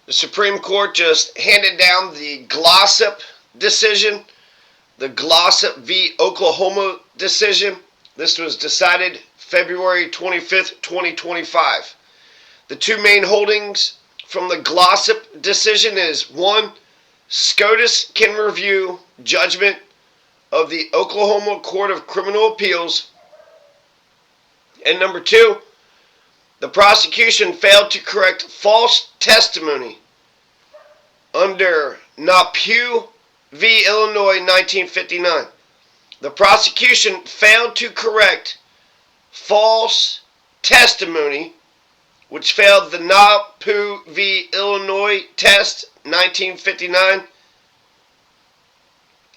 The Supreme Court just handed down the Glossip decision, the Glossip v. Oklahoma decision. This was decided February 25th, 2025. The two main holdings from the Glossip decision is: one, SCOTUS can review judgment of the Oklahoma Court of Criminal Appeals, and number two, the prosecution failed to correct false testimony under Napue v. Illinois 1959. The prosecution failed to correct false testimony, which failed the Napue v. Illinois test 1959,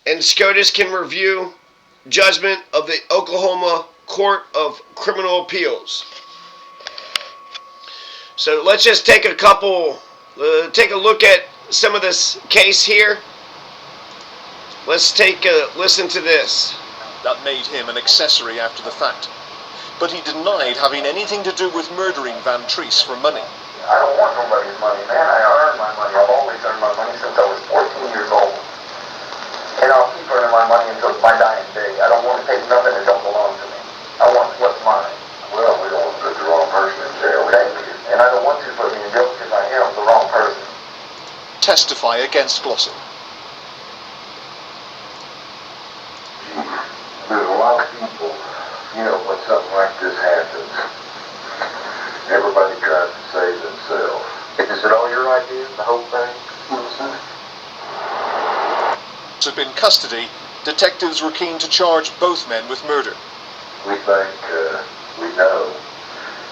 and SCOTUS can review judgment of the Oklahoma Court of Criminal Appeals. So let's just take a look at some of this case here. Let's take a listen to this. That made him an accessory after the fact. But he denied having anything to do with murdering Van Treese for money. I don't want nobody's money, man. I earn my money. I've always earned my money since I was 14 years old. And I'll keep earning my money until my dying day. I don't want to take nothing that don't belong to me. I want what's mine. Well, we don't want to put the wrong person in jail. Thank you. And I don't want you to put me in jail because I am the wrong person. Testify against Glossip. There's a lot of people, when something like this happens, everybody tries to save themselves. Is it all your idea, the whole thing? In custody, detectives were keen to charge both men with murder. We think, we know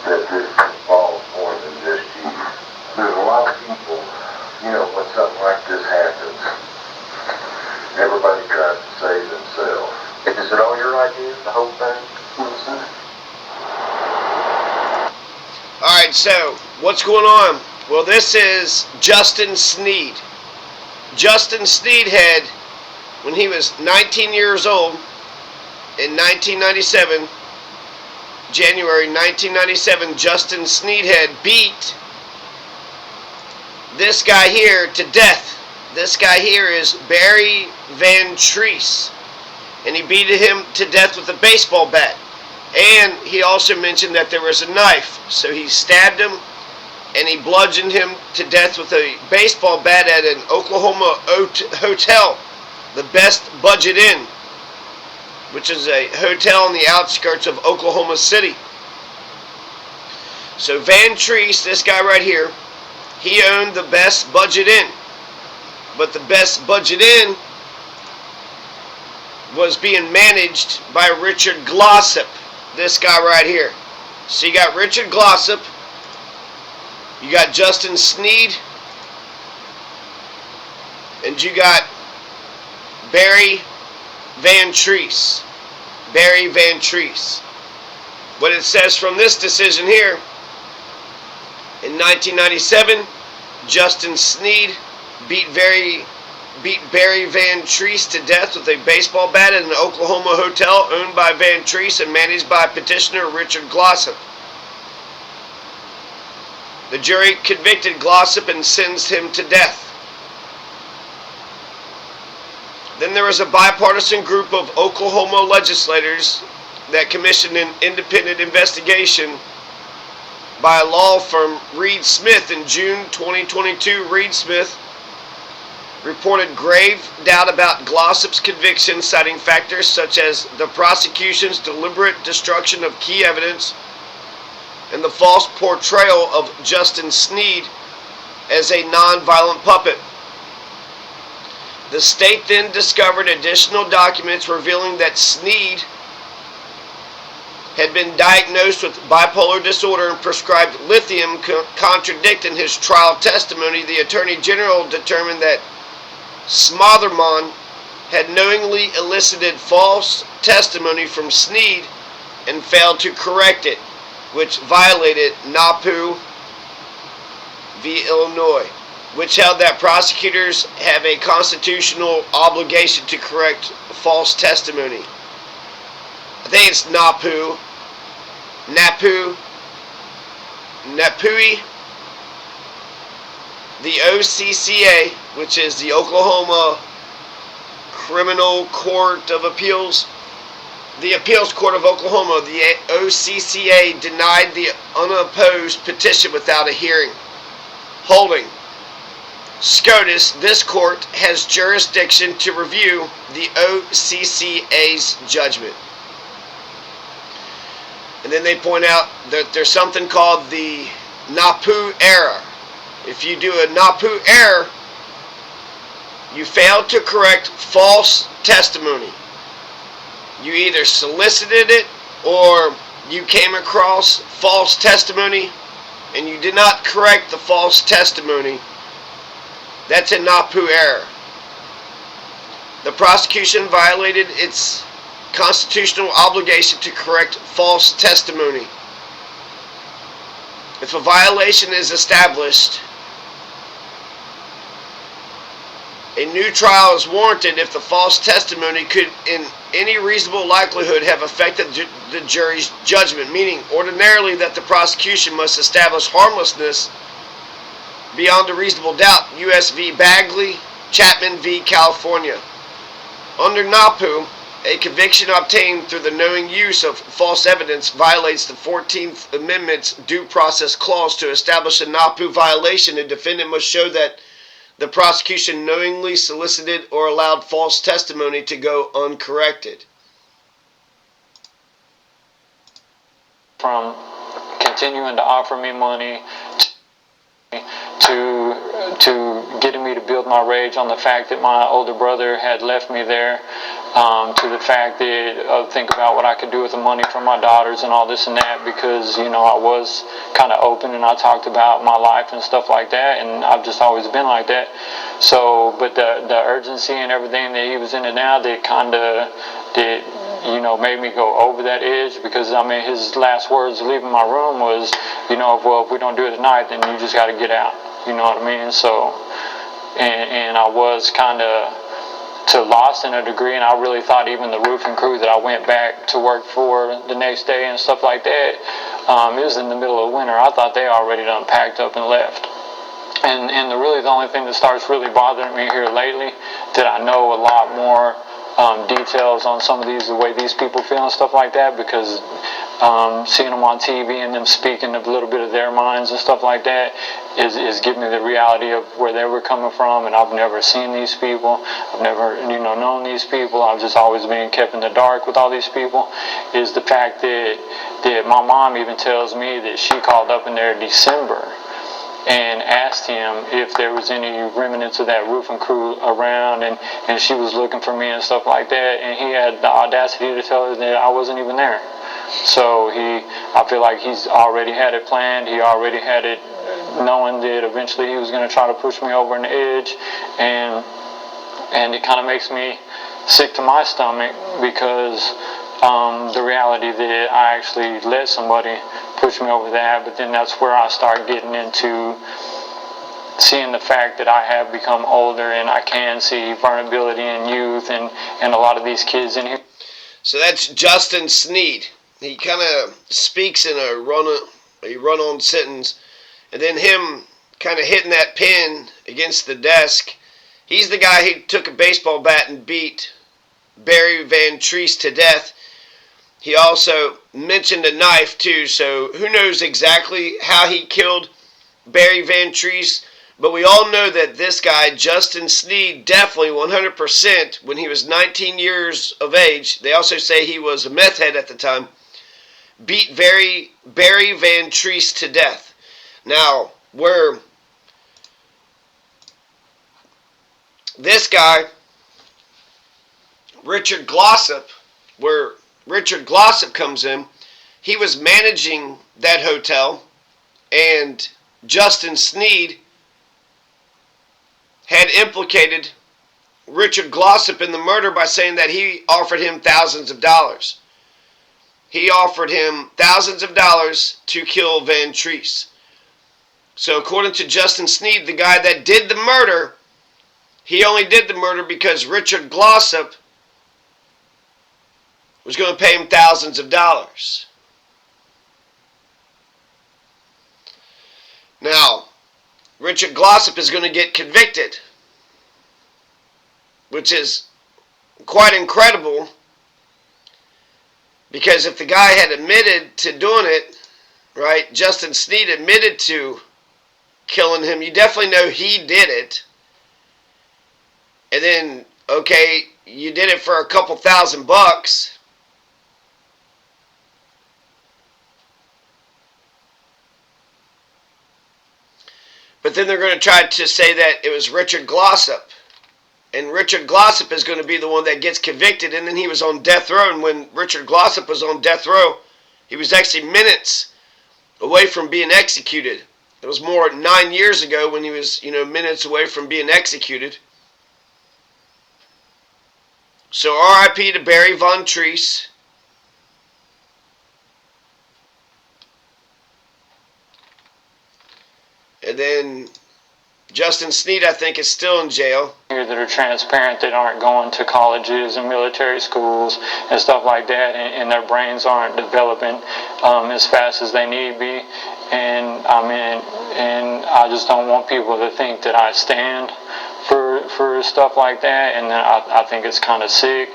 that this involves more than just you. There's a lot of people, when something like this happens, everybody tries to save themselves. Is it all your idea, the whole thing? Alright, so what's going on? Well, this is Justin Sneed. Justin Sneed had, when he was 19 years old, in 1997, January 1997, Justin Sneed had beat this guy here to death. This guy here is Barry Van Treese, and he beat him to death with a baseball bat. And he also mentioned that there was a knife, so he stabbed him and he bludgeoned him to death with a baseball bat at an Oklahoma hotel, the Best Budget Inn, which is a hotel on the outskirts of Oklahoma City. So Van Treese, this guy right here, he owned the Best Budget Inn. But the Best Budget Inn was being managed by Richard Glossip, this guy right here. So you got Richard Glossip, you got Justin Sneed, and you got Barry Van Treese. Barry Van Treese. What it says from this decision here, in 1997, Justin Sneed beat Barry Van Treese to death with a baseball bat at an Oklahoma hotel owned by Van Treese and managed by petitioner Richard Glossip. The jury convicted Glossip and sentenced him to death. Then there was a bipartisan group of Oklahoma legislators that commissioned an independent investigation by a law firm, Reed Smith. In June 2022, Reed Smith reported grave doubt about Glossip's conviction, citing factors such as the prosecution's deliberate destruction of key evidence and the false portrayal of Justin Sneed as a non-violent puppet. The state then discovered additional documents revealing that Sneed had been diagnosed with bipolar disorder and prescribed lithium, contradicting his trial testimony. The Attorney General determined that Smotherman had knowingly elicited false testimony from Sneed and failed to correct it, which violated Napue v. Illinois, which held that prosecutors have a constitutional obligation to correct false testimony. I think it's Napue. the OCCA, which is the Oklahoma Criminal Court of Appeals, the Appeals Court of Oklahoma, the OCCA denied the unopposed petition without a hearing, holding, SCOTUS, this court has jurisdiction to review the OCCA's judgment. And then they point out that there's something called the Napue error. If you do a Napue error, you fail to correct false testimony. You either solicited it or you came across false testimony and you did not correct the false testimony. That's a Napue error. The prosecution violated its constitutional obligation to correct false testimony. If a violation is established, a new trial is warranted if the false testimony could in any reasonable likelihood have affected the jury's judgment, meaning ordinarily that the prosecution must establish harmlessness beyond a reasonable doubt. U.S. v. Bagley, Chapman v. California. Under Napue, a conviction obtained through the knowing use of false evidence violates the 14th Amendment's due process clause. To establish a Napue violation, a defendant must show that the prosecution knowingly solicited or allowed false testimony to go uncorrected. From continuing to offer me money to getting me to build my rage on the fact that my older brother had left me there, to the fact that think about what I could do with the money from my daughters and all this and that, because I was kind of open and I talked about my life and stuff like that, and I've just always been like that. So, but the urgency and everything that he was in it now, that kind of made me go over that edge, because his last words leaving my room was, well, if we don't do it tonight, then you just got to get out. You know what I mean? So, and I was kind of lost in a degree, and I really thought even the roofing crew that I went back to work for the next day and stuff like that, it was in the middle of winter. I thought they already done packed up and left. And the only thing that starts really bothering me here lately, that I know a lot more details on some of these, the way these people feel and stuff like that, because seeing them on TV and them speaking a little bit of their minds and stuff like that is giving me the reality of where they were coming from. And I've never seen these people, I've never known these people, I've just always been kept in the dark with all these people. Is the fact that my mom even tells me that she called up in there in December and asked him if there was any remnants of that roofing crew around, and she was looking for me and stuff like that, and he had the audacity to tell her that I wasn't even there. So I feel like he's already had it planned. He already had it knowing that eventually he was going to try to push me over an edge, and it kind of makes me sick to my stomach, because the reality that I actually let somebody push me over that. But then that's where I start getting into seeing the fact that I have become older, and I can see vulnerability in youth and a lot of these kids in here. So that's Justin Sneed. He kind of speaks in a run-on sentence, and then him kind of hitting that pin against the desk. He's the guy who took a baseball bat and beat Barry Van Treese to death. He also mentioned a knife too, so who knows exactly how he killed Barry Van Treese, but we all know that this guy, Justin Sneed, definitely 100%, when he was 19 years of age, they also say he was a meth head at the time, beat Barry Van Treese to death. Now, where this guy, Richard Glossip, where Richard Glossip comes in, he was managing that hotel, and Justin Sneed had implicated Richard Glossip in the murder by saying that he offered him thousands of dollars. He offered him thousands of dollars to kill Van Treese. So according to Justin Sneed, the guy that did the murder, he only did the murder because Richard Glossip was going to pay him thousands of dollars. Now, Richard Glossip is going to get convicted, which is quite incredible, because if the guy had admitted to doing it, right, Justin Sneed admitted to killing him, you definitely know he did it. And then, okay, you did it for a couple $1,000. But then they're going to try to say that it was Richard Glossip. And Richard Glossip is going to be the one that gets convicted. And then he was on death row. And when Richard Glossip was on death row, he was actually minutes away from being executed. It was more 9 years ago when he was, minutes away from being executed. So R.I.P. to Barry Von Treese. And then Justin Sneed, I think, is still in jail. That are transparent, that aren't going to colleges and military schools and stuff like that, and their brains aren't developing as fast as they need be. And I just don't want people to think that I stand for stuff like that, and I think it's kind of sick.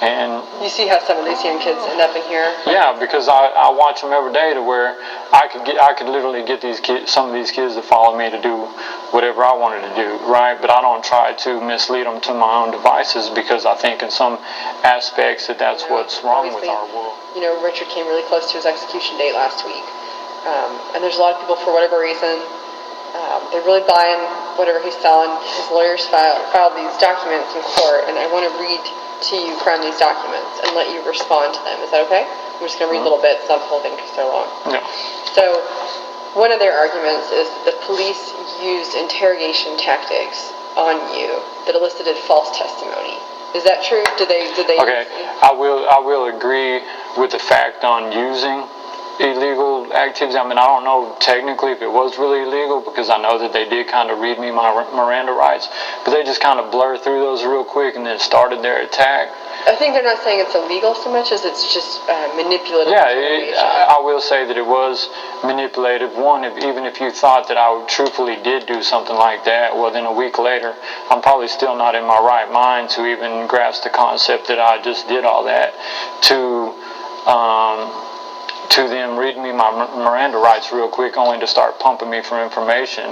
And you see how some of these young kids end up in here? Yeah, because I watch them every day to where I could literally get some of these kids to follow me to do whatever I wanted to do, right? But I don't try to mislead them to my own devices, because I think in some aspects that's what's wrong with our world. Richard came really close to his execution date last week, and there's a lot of people, for whatever reason, they're really buying whatever he's selling. His lawyers filed these documents in court, and I want to read to you from these documents and let you respond to them. Is that okay? I'm just going to read little bits, not the whole thing because they're long. Yeah. So, one of their arguments is that the police used interrogation tactics on you that elicited false testimony. Is that true? Did they? Okay, I will agree with the fact on using illegal activities. I mean, I don't know technically if it was really illegal, because I know that they did kind of read me my Miranda rights, but they just kind of blurred through those real quick and then started their attack. I think they're not saying it's illegal so much as it's just manipulative. Yeah, I will say that it was manipulative. One, even if you thought that I truthfully did do something like that, well, then a week later, I'm probably still not in my right mind to even grasp the concept that I just did all that to them reading me my Miranda rights real quick, only to start pumping me for information.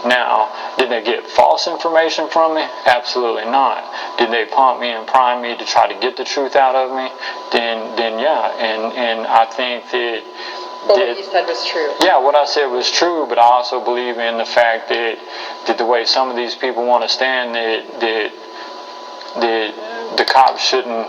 Now, did they get false information from me? Absolutely not. Did they pump me and prime me to try to get the truth out of me? Then yeah, and I think that what you said was true. Yeah, what I said was true, but I also believe in the fact that the way some of these people want to stand, that the cops shouldn't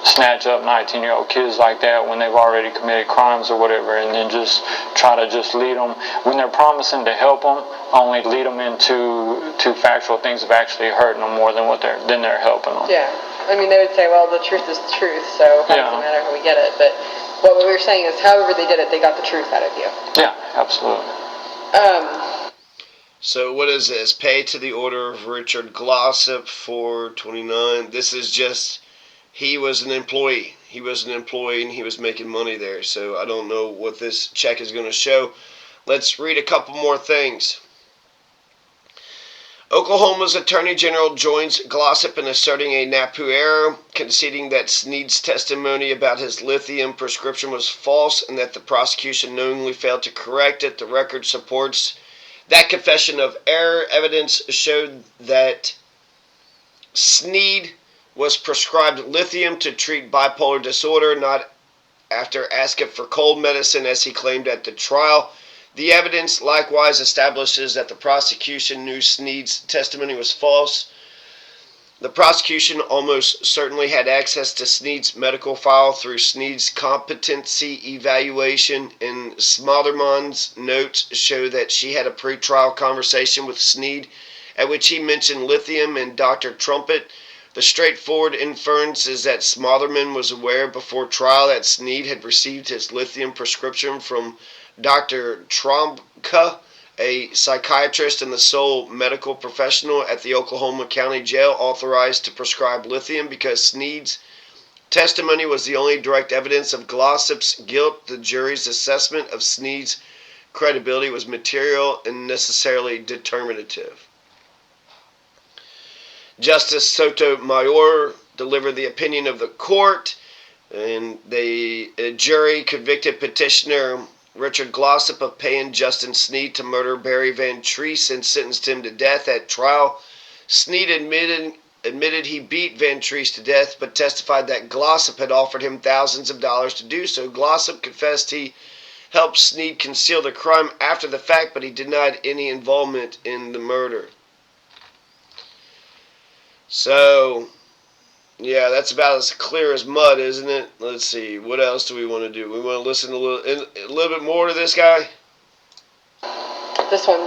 snatch up 19-year-old kids like that when they've already committed crimes or whatever, and then just try to just lead them, when they're promising to help them, only lead them into factual things of actually hurting them more than they're helping them. Yeah, I mean, they would say, well, the truth is the truth, so it doesn't matter how we get it. But what we were saying is, however they did it, they got the truth out of you. Yeah, absolutely. So what is this? Pay to the order of Richard Glossip, 429. This is just, he was an employee. He was an employee and he was making money there. So I don't know what this check is going to show. Let's read a couple more things. Oklahoma's Attorney General joins Glossip in asserting a Napue error, conceding that Sneed's testimony about his lithium prescription was false and that the prosecution knowingly failed to correct it. The record supports that confession of error. Evidence showed that Sneed was prescribed lithium to treat bipolar disorder, not after asking for cold medicine as he claimed at the trial. The evidence likewise establishes that the prosecution knew Sneed's testimony was false. The prosecution almost certainly had access to Sneed's medical file through Sneed's competency evaluation, and Smotherman's notes show that she had a pre-trial conversation with Sneed at which he mentioned lithium and Dr. Trumpet. The straightforward inference is that Smotherman was aware before trial that Sneed had received his lithium prescription from Dr. Tromka, a psychiatrist and the sole medical professional at the Oklahoma County Jail authorized to prescribe lithium. Because Sneed's testimony was the only direct evidence of Glossip's guilt, the jury's assessment of Sneed's credibility was material and necessarily determinative. Justice Sotomayor delivered the opinion of the court, and the jury convicted petitioner Richard Glossip of paying Justin Sneed to murder Barry Van Treese and sentenced him to death at trial. Sneed admitted he beat Van Treese to death, but testified that Glossip had offered him thousands of dollars to do so. Glossip confessed he helped Sneed conceal the crime after the fact, but he denied any involvement in the murder. So, yeah, that's about as clear as mud, isn't it? Let's see, what else do we want to do? We want to listen a little bit more to this guy? This one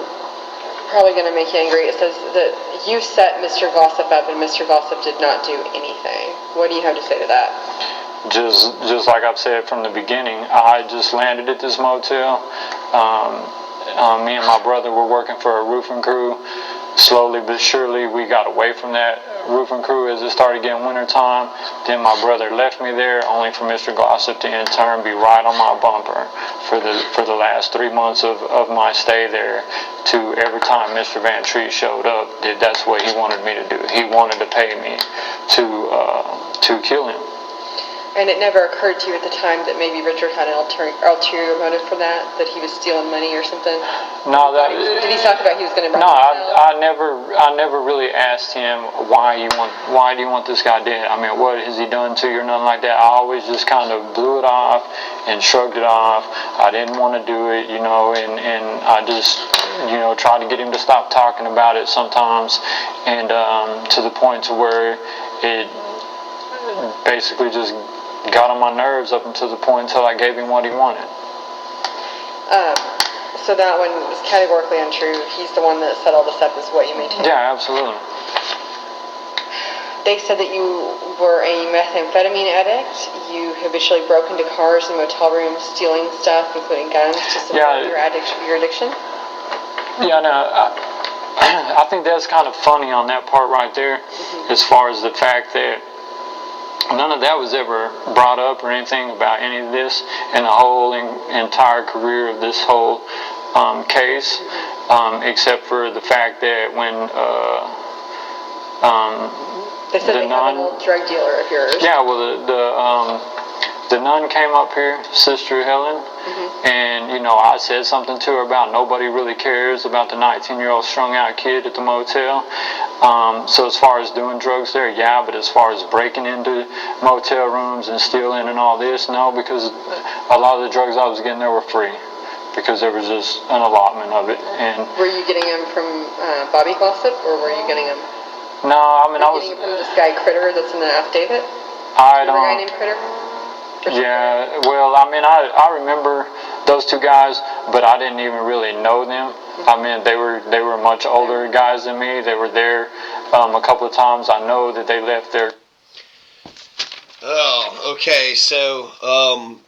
probably going to make you angry. It says that you set Mr. Glossip up and Mr. Glossip did not do anything. What do you have to say to that? Just like I've said from the beginning, I just landed at this motel. Me and my brother were working for a roofing crew. Slowly but surely, we got away from that roofing crew as it started getting winter time. Then my brother left me there, only for Mr. Glossip to in turn be right on my bumper for the last 3 months of my stay there. To every time Mr. Van Treese showed up, that's what he wanted me to do. He wanted to pay me to kill him. And it never occurred to you at the time that maybe Richard had an ulterior motive for that he was stealing money or something? No, did he talk about he was going to? No, I never really asked him why do you want this guy dead? I mean, what has he done to you or nothing like that? I always just kind of blew it off and shrugged it off. I didn't want to do it, and I just tried to get him to stop talking about it sometimes, and to the point to where it basically just got on my nerves up until the point until I gave him what he wanted. So that one is categorically untrue. He's the one that set all this up, is what you maintain? Yeah, absolutely. They said that you were a methamphetamine addict. You habitually broke into cars and motel rooms, stealing stuff, including guns, to support your addiction? Yeah, no, I think that's kind of funny on that part right there, as far as the fact that none of that was ever brought up or anything about any of this in the whole entire career of this whole case, except for the fact that when they said they have an old drug dealer of yours. Yeah, well, the nun came up here, Sister Helen, and I said something to her about nobody really cares about the 19-year-old strung-out kid at the motel. So as far as doing drugs there, yeah, but as far as breaking into motel rooms and stealing and all this, no, because a lot of the drugs I was getting there were free, because there was just an allotment of it. And were you getting them from Bobby Glossip, or were you getting them? No, I mean, I was getting them from this guy Critter that's in the affidavit. I don't. A guy named Critter. Yeah, well, I mean, I remember those two guys, but I didn't even really know them. I mean, they were much older guys than me. They were there a couple of times. I know that they left there. Oh, okay. So,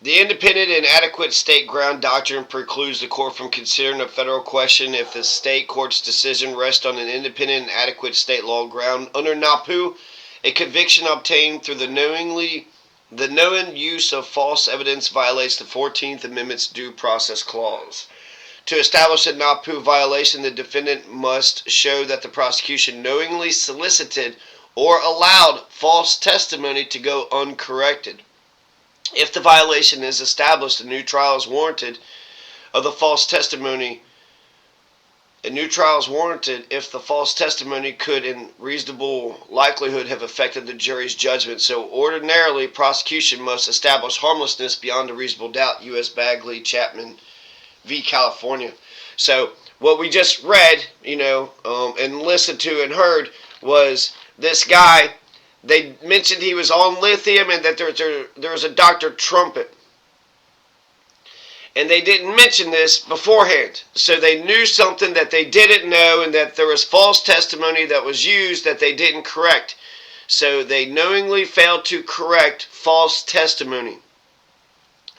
the independent and adequate state ground doctrine precludes the court from considering a federal question if the state court's decision rests on an independent and adequate state law ground. Under Napue, a conviction obtained through the knowing use of false evidence violates the 14th Amendment's due process clause. To establish a Napue violation, the defendant must show that the prosecution knowingly solicited or allowed false testimony to go uncorrected. If the violation is established, a new trial is warranted of the false testimony. A new trial is warranted if the false testimony could in reasonable likelihood have affected the jury's judgment. So ordinarily, prosecution must establish harmlessness beyond a reasonable doubt. U.S. Bagley, Chapman v. California. So what we just read, and listened to and heard was this guy. They mentioned he was on lithium and that there was a Dr. Trumpet. And they didn't mention this beforehand. So they knew something that they didn't know, and that there was false testimony that was used that they didn't correct. So they knowingly failed to correct false testimony.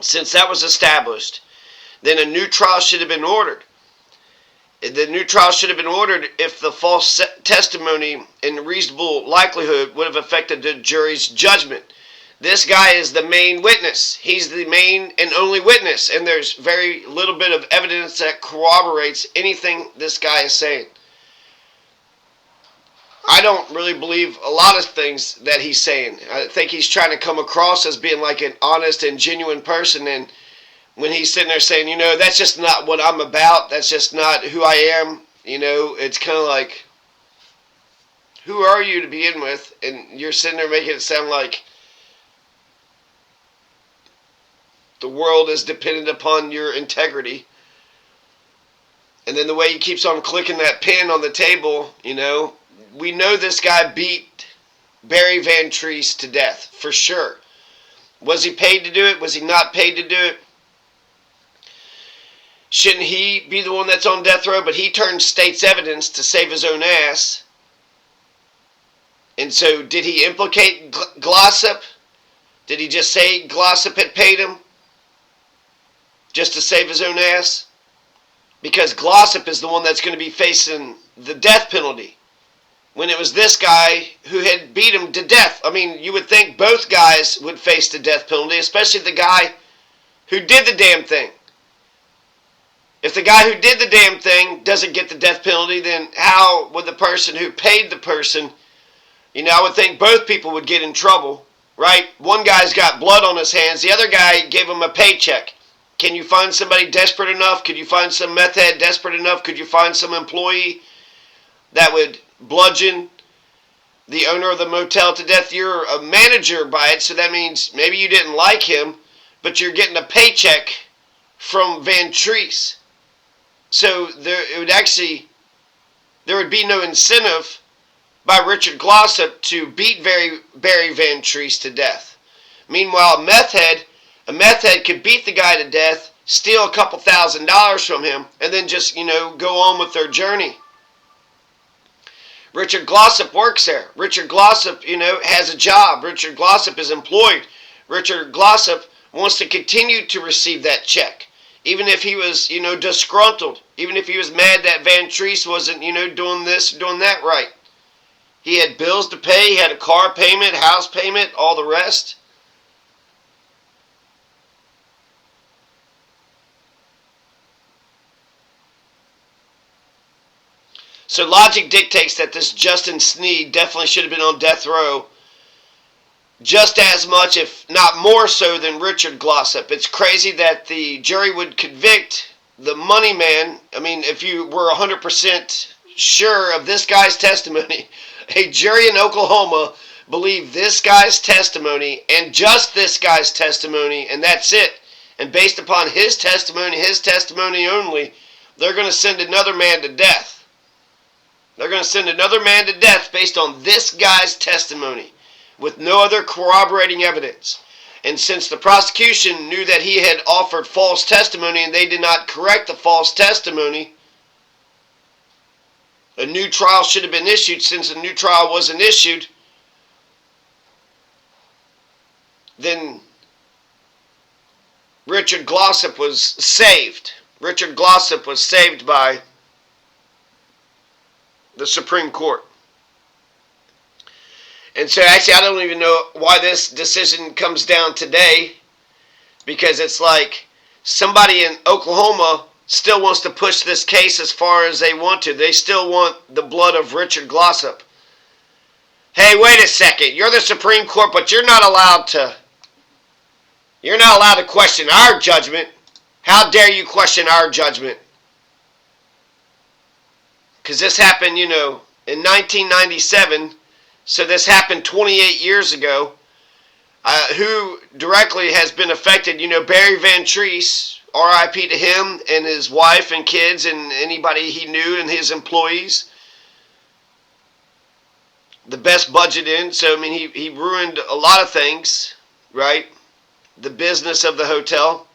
Since that was established, then a new trial should have been ordered. The new trial should have been ordered if the false testimony in reasonable likelihood would have affected the jury's judgment. This guy is the main witness. He's the main and only witness, and there's very little bit of evidence that corroborates anything this guy is saying. I don't really believe a lot of things that he's saying. I think he's trying to come across as being like an honest and genuine person, and when he's sitting there saying, that's just not what I'm about, that's just not who I am, it's kind of like, who are you to begin with? And you're sitting there making it sound like the world is dependent upon your integrity. And then the way he keeps on clicking that pin on the table, we know this guy beat Barry Van Treese to death, for sure. Was he paid to do it? Was he not paid to do it? Shouldn't he be the one that's on death row? But he turned state's evidence to save his own ass. And so did he implicate Glossip? Did he just say Glossip had paid him just to save his own ass? Because Glossip is the one that's going to be facing the death penalty, when it was this guy who had beat him to death. I mean, you would think both guys would face the death penalty, especially the guy who did the damn thing. If the guy who did the damn thing doesn't get the death penalty, then how would the person who paid the person, I would think both people would get in trouble, right? One guy's got blood on his hands. The other guy gave him a paycheck. Can you find somebody desperate enough? Could you find some meth head desperate enough? Could you find some employee that would bludgeon the owner of the motel to death? You're a manager by it, so that means maybe you didn't like him, but you're getting a paycheck from Van Treese. So there would be no incentive by Richard Glossip to beat Barry Van Treese to death. Meanwhile, a meth head could beat the guy to death, steal a couple $1,000s from him, and then just, go on with their journey. Richard Glossip works there. Richard Glossip, has a job. Richard Glossip is employed. Richard Glossip wants to continue to receive that check. Even if he was, disgruntled. Even if he was mad that Van Treese wasn't, doing this, doing that right. He had bills to pay. He had a car payment, house payment, all the rest. So logic dictates that this Justin Sneed definitely should have been on death row just as much, if not more so, than Richard Glossip. It's crazy that the jury would convict the money man. I mean, if you were 100% sure of this guy's testimony, a jury in Oklahoma believed this guy's testimony and just this guy's testimony, and that's it. And based upon his testimony only, they're going to send another man to death. They're going to send another man to death based on this guy's testimony, with no other corroborating evidence. And since the prosecution knew that he had offered false testimony and they did not correct the false testimony, a new trial should have been issued. Since a new trial wasn't issued, then Richard Glossip was saved. Richard Glossip was saved by the Supreme Court. And so actually I don't even know why this decision comes down today, because it's like somebody in Oklahoma still wants to push this case as far as they want to. They still want the blood of Richard Glossip. Hey, wait a second. You're the Supreme Court, but you're not allowed to question our judgment. How dare you question our judgment? Because this happened, in 1997. So this happened 28 years ago. Who directly has been affected? Barry Van Treese, R.I.P. to him and his wife and kids and anybody he knew and his employees. The best budget in. So, he ruined a lot of things, right? The business of the hotel.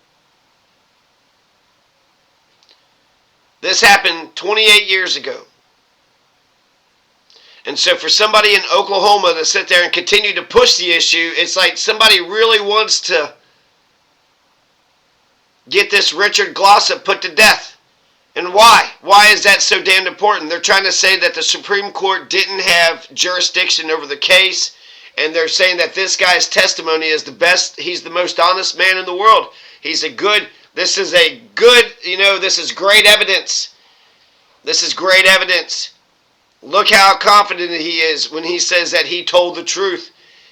This happened 28 years ago. And so for somebody in Oklahoma to sit there and continue to push the issue, it's like somebody really wants to get this Richard Glossip put to death. And why? Why is that so damn important? They're trying to say that the Supreme Court didn't have jurisdiction over the case, and they're saying that this guy's testimony is the best. He's the most honest man in the world. This is a good, this is great evidence. This is great evidence. Look how confident he is when he says that he told the truth.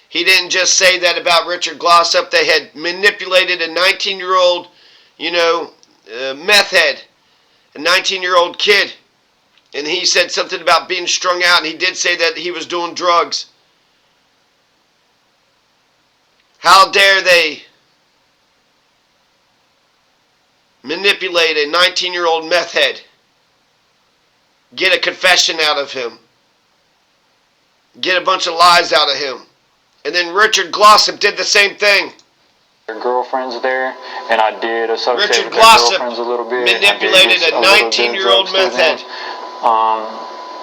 He didn't just say that about Richard Glossip. They had manipulated a 19-year-old, meth head, a 19-year-old kid. And he said something about being strung out, and he did say that he was doing drugs. How dare they manipulate a 19-year-old meth head? Get a confession out of him. Get a bunch of lies out of him. And then Richard Glossip did the same thing. Their girlfriends there, and I did associate Richard with their Glossip girlfriends a little bit. manipulated a 19-year-old meth head.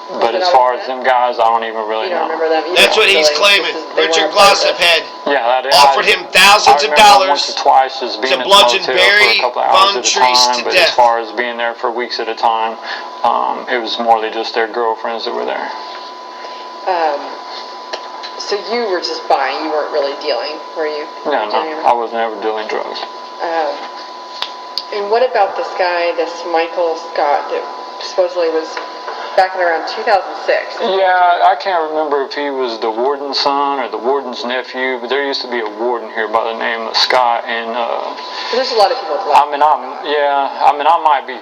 But as far as them guys, I don't even really know. Remember them. That's what he's claiming. Richard Glossip had offered him thousands of dollars once or twice just being to bludgeon Barry Von Treese to but death. as far as being there for weeks at a time, it was more than just their girlfriends that were there. So you were just buying, you weren't really dealing, were you? No, I was never dealing drugs. And what about this guy, this Michael Scott, that supposedly was back in around 2006? Yeah, I can't remember if he was the warden's son or the warden's nephew, but there used to be a warden here by the name of Scott, and there's a lot of people with that. I might be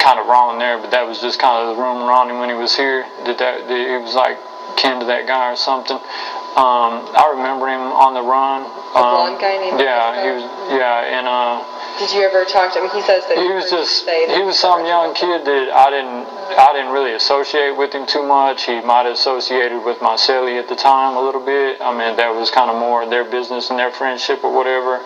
kind of wrong there, but that was just kind of the rumor on him when he was here, that he was like kin to that guy or something. I remember him on the run. A blonde guy named Did you ever talk to him? He says that he was some young kid that I didn't really associate with him too much. He might have associated with my cellie at the time a little bit. I mean, that was kind of more their business and their friendship or whatever.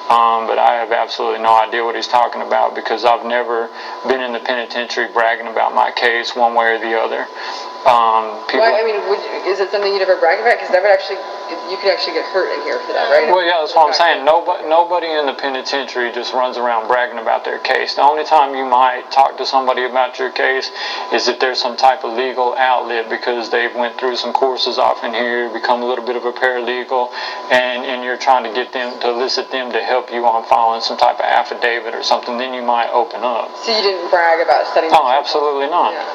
But I have absolutely no idea what he's talking about, because I've never been in the penitentiary bragging about my case one way or the other. Is it something you'd ever brag about? Because that would you could actually get hurt in here for that, right? Well, yeah, that's what I'm saying. Nobody in the penitentiary just runs around bragging about their case. The only time you might talk to somebody about your case is if there's some type of legal outlet, because they've went through some courses off in here, become a little bit of a paralegal, and you're trying to get them to elicit them to help you on filing some type of affidavit or something. Then you might open up. So you didn't brag about studying? No, absolutely not. Yeah.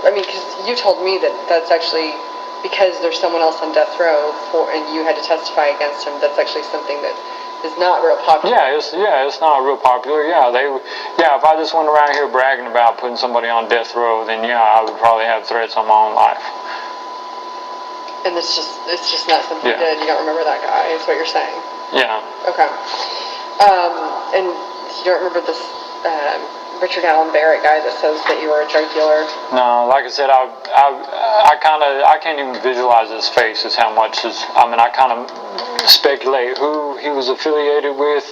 I mean, because you told me that's actually because there's someone else on death row and you had to testify against him. That's actually something that is not real popular. It's not real popular. If I just went around here bragging about putting somebody on death row, then I would probably have threats on my own life. And it's just not something you did. You don't remember that guy, is what you're saying. Yeah. Okay. And you don't remember this Richard Allen Barrett guy that says that you were a drug dealer? No, like I said, I can't even visualize his face. Is how much I kind of speculate who he was affiliated with,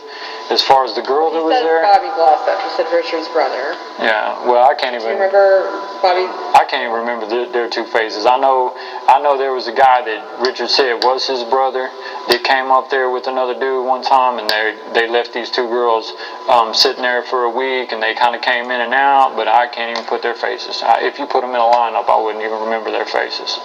as far as the girl that was there. Bobby Glossip. He said Richard's brother. Yeah. Well, I can't even. Do you remember Bobby? I can't even remember their two faces. I know there was a guy that Richard said was his brother that came up there with another dude one time, and they left these two girls sitting there for a week, and they kind of came in and out, but I can't even put their faces. If you put them in a lineup, I wouldn't even remember their faces.